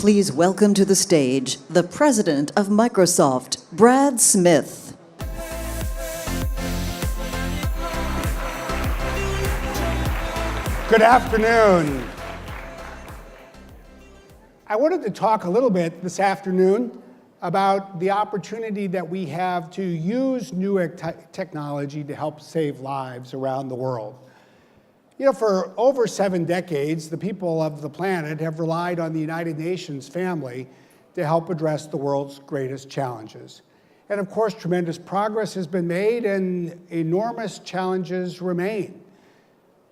Please welcome to the stage the president of Microsoft, Brad Smith. Good afternoon. I wanted to talk a little bit this afternoon about the opportunity that we have to use new technology to help save lives around the world. You know, for over 7 decades, the people of the planet have relied on the United Nations family to help address the world's greatest challenges. And of course, tremendous progress has been made and enormous challenges remain.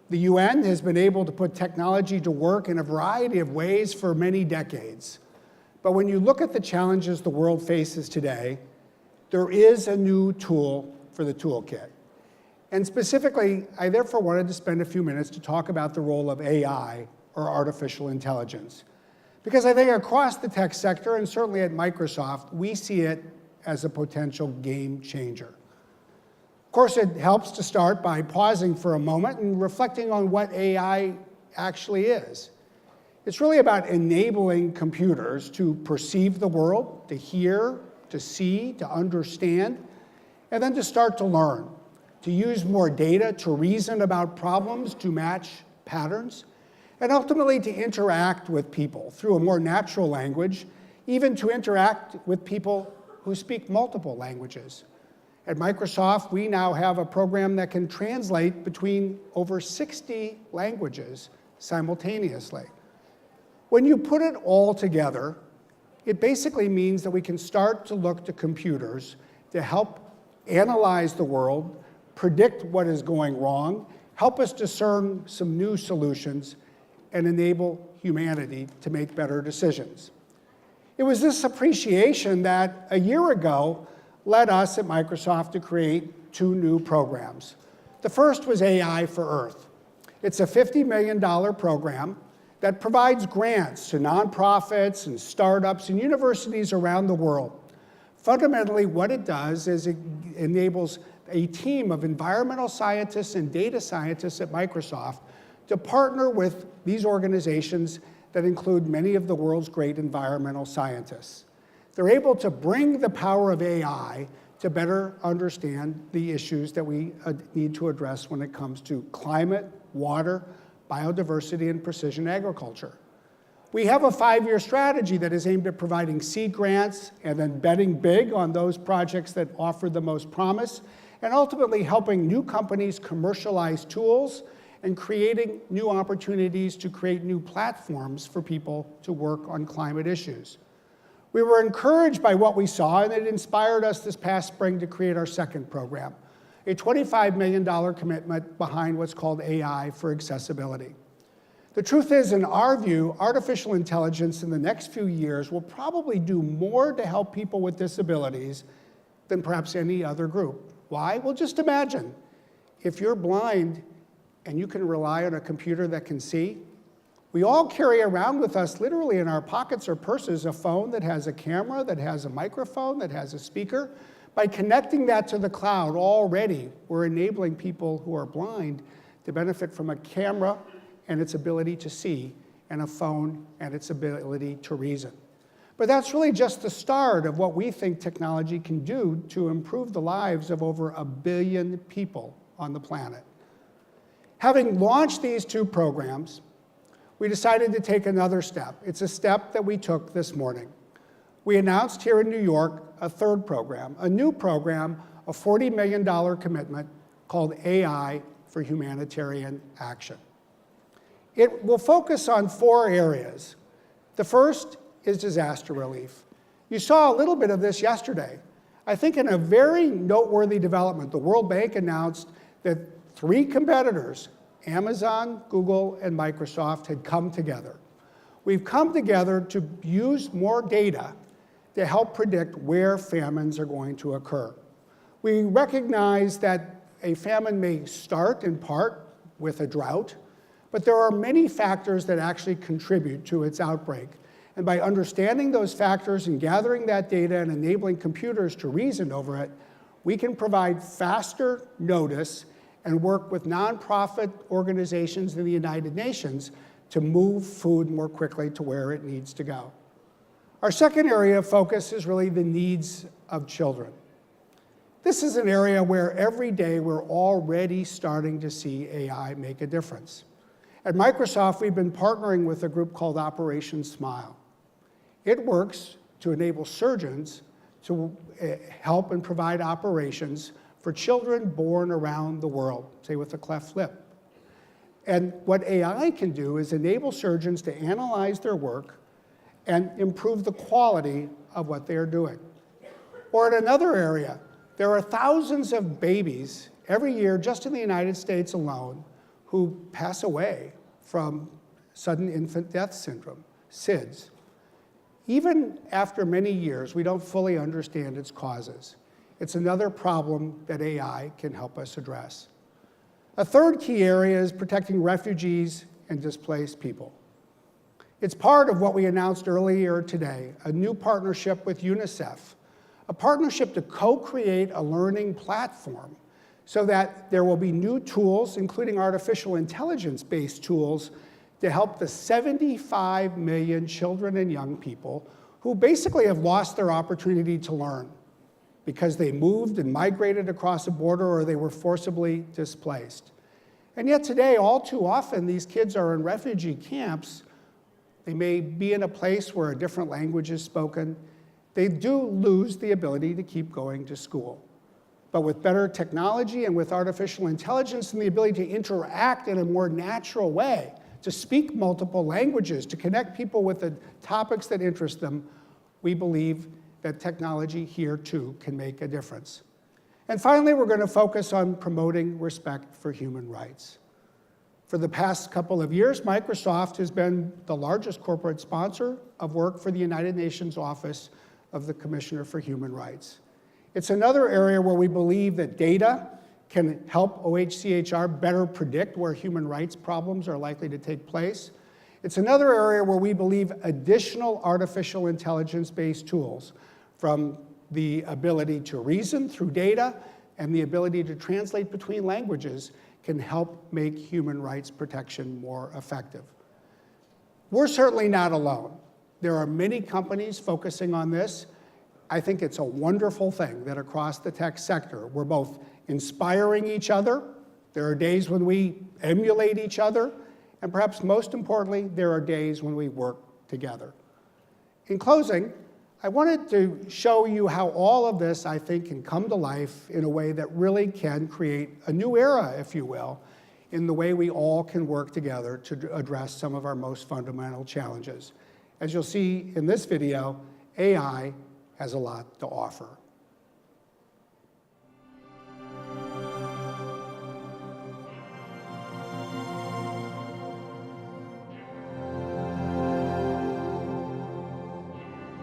The UN has been able to put technology to work in a variety of ways for many decades. But when you look at the challenges the world faces today, there is a new tool for the toolkit. And specifically, I therefore wanted to spend a few minutes to talk about the role of AI, or artificial intelligence. Because I think across the tech sector, and certainly at Microsoft, we see it as a potential game changer. Of course, it helps to start by pausing for a moment and reflecting on what AI actually is. It's really about enabling computers to perceive the world, to hear, to see, to understand, and then to start to learn, to use more data to reason about problems, to match patterns, and ultimately to interact with people through a more natural language, even to interact with people who speak multiple languages. At Microsoft, we now have a program that can translate between over 60 languages simultaneously. When you put it all together, it basically means that we can start to look to computers to help analyze the world, predict what is going wrong, help us discern some new solutions, and enable humanity to make better decisions. It was this appreciation that a year ago led us at Microsoft to create 2 new programs. The first was AI for Earth. It's a $50 million program that provides grants to nonprofits and startups and universities around the world. Fundamentally, what it does is it enables a team of environmental scientists and data scientists at Microsoft to partner with these organizations that include many of the world's great environmental scientists. They're able to bring the power of AI to better understand the issues that we need to address when it comes to climate, water, biodiversity, and precision agriculture. We have a 5-year strategy that is aimed at providing seed grants and then betting big on those projects that offer the most promise, and ultimately helping new companies commercialize tools and creating new opportunities to create new platforms for people to work on climate issues. We were encouraged by what we saw, and it inspired us this past spring to create our second program, a $25 million commitment behind what's called AI for Accessibility. The truth is, in our view, artificial intelligence in the next few years will probably do more to help people with disabilities than perhaps any other group. Why? Well, just imagine, if you're blind and you can rely on a computer that can see, we all carry around with us, literally in our pockets or purses, a phone that has a camera, that has a microphone, that has a speaker. By connecting that to the cloud already, we're enabling people who are blind to benefit from a camera and its ability to see, and a phone and its ability to reason. But that's really just the start of what we think technology can do to improve the lives of over 1 billion people on the planet. Having launched these 2 programs, we decided to take another step. It's a step that we took this morning. We announced here in New York a 3rd program, a new program, a $40 million commitment called AI for Humanitarian Action. It will focus on 4 areas. The first is disaster relief. You saw a little bit of this yesterday. I think in a very noteworthy development, the World Bank announced that 3 competitors, Amazon, Google, and Microsoft, had come together. We've come together to use more data to help predict where famines are going to occur. We recognize that a famine may start in part with a drought, but there are many factors that actually contribute to its outbreak. And by understanding those factors and gathering that data and enabling computers to reason over it, we can provide faster notice and work with nonprofit organizations in the United Nations to move food more quickly to where it needs to go. Our second area of focus is really the needs of children. This is an area where every day we're already starting to see AI make a difference. At Microsoft, we've been partnering with a group called Operation Smile. It works to enable surgeons to help and provide operations for children born around the world, say with a cleft lip. And what AI can do is enable surgeons to analyze their work and improve the quality of what they are doing. Or in another area, there are thousands of babies every year just in the United States alone who pass away from sudden infant death syndrome, SIDS. Even after many years, we don't fully understand its causes. It's another problem that AI can help us address. A third key area is protecting refugees and displaced people. It's part of what we announced earlier today, a new partnership with UNICEF, a partnership to co-create a learning platform so that there will be new tools, including artificial intelligence-based tools, to help the 75 million children and young people who basically have lost their opportunity to learn because they moved and migrated across a border or they were forcibly displaced. And yet today, all too often, these kids are in refugee camps. They may be in a place where a different language is spoken. They do lose the ability to keep going to school. But with better technology and with artificial intelligence and the ability to interact in a more natural way, to speak multiple languages, to connect people with the topics that interest them, we believe that technology here too can make a difference. And finally, we're going to focus on promoting respect for human rights. For the past couple of years, Microsoft has been the largest corporate sponsor of work for the United Nations Office of the Commissioner for Human Rights. It's another area where we believe that data can help OHCHR better predict where human rights problems are likely to take place. It's another area where we believe additional artificial intelligence-based tools, from the ability to reason through data and the ability to translate between languages, can help make human rights protection more effective. We're certainly not alone. There are many companies focusing on this. I think it's a wonderful thing that across the tech sector, we're both inspiring each other. There are days when we emulate each other. And perhaps most importantly, there are days when we work together. In closing, I wanted to show you how all of this, I think, can come to life in a way that really can create a new era, if you will, in the way we all can work together to address some of our most fundamental challenges. As you'll see in this video, AI has a lot to offer.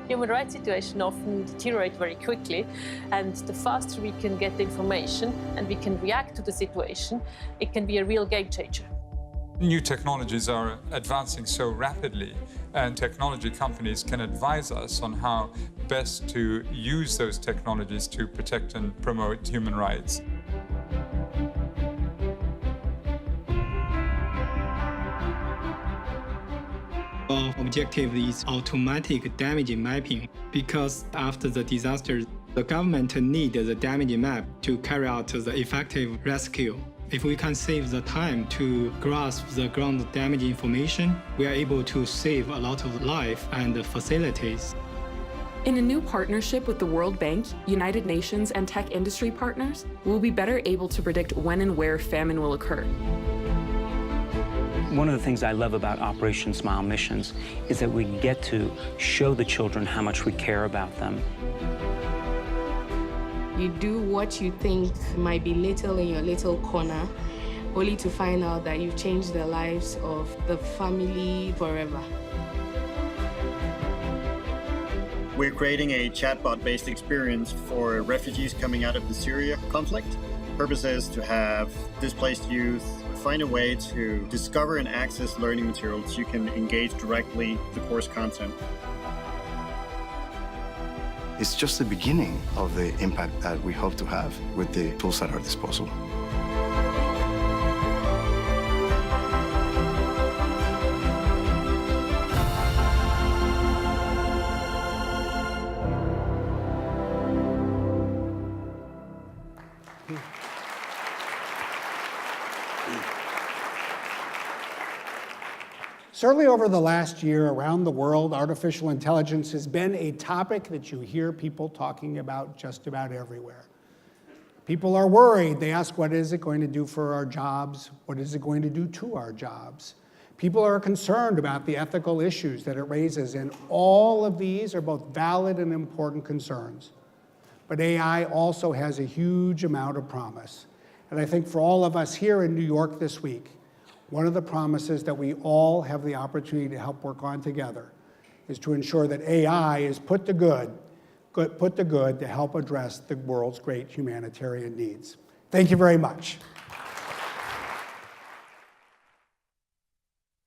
Human rights situation often deteriorate very quickly, and the faster we can get the information and we can react to the situation, it can be a real game changer. New technologies are advancing so rapidly, and technology companies can advise us on how best to use those technologies to protect and promote human rights. Our objective is automatic damage mapping, because after the disaster, the government needs the damage map to carry out the effective rescue. If we can save the time to grasp the ground damage information, we are able to save a lot of life and facilities. In a new partnership with the World Bank, United Nations, and tech industry partners, we'll be better able to predict when and where famine will occur. One of the things I love about Operation Smile missions is that we get to show the children how much we care about them. You do what you think might be little in your little corner, only to find out that you've changed the lives of the family forever. We're creating a chatbot-based experience for refugees coming out of the Syria conflict. The purpose is to have displaced youth find a way to discover and access learning materials so you can engage directly with the course content. It's just the beginning of the impact that we hope to have with the tools at our disposal. Certainly over the last year around the world, artificial intelligence has been a topic that you hear people talking about just about everywhere. People are worried. They ask, what is it going to do for our jobs? What is it going to do to our jobs? People are concerned about the ethical issues that it raises, and all of these are both valid and important concerns. But AI also has a huge amount of promise. And I think for all of us here in New York this week, one of the promises that we all have the opportunity to help work on together is to ensure that AI is put to good to help address the world's great humanitarian needs. Thank you very much.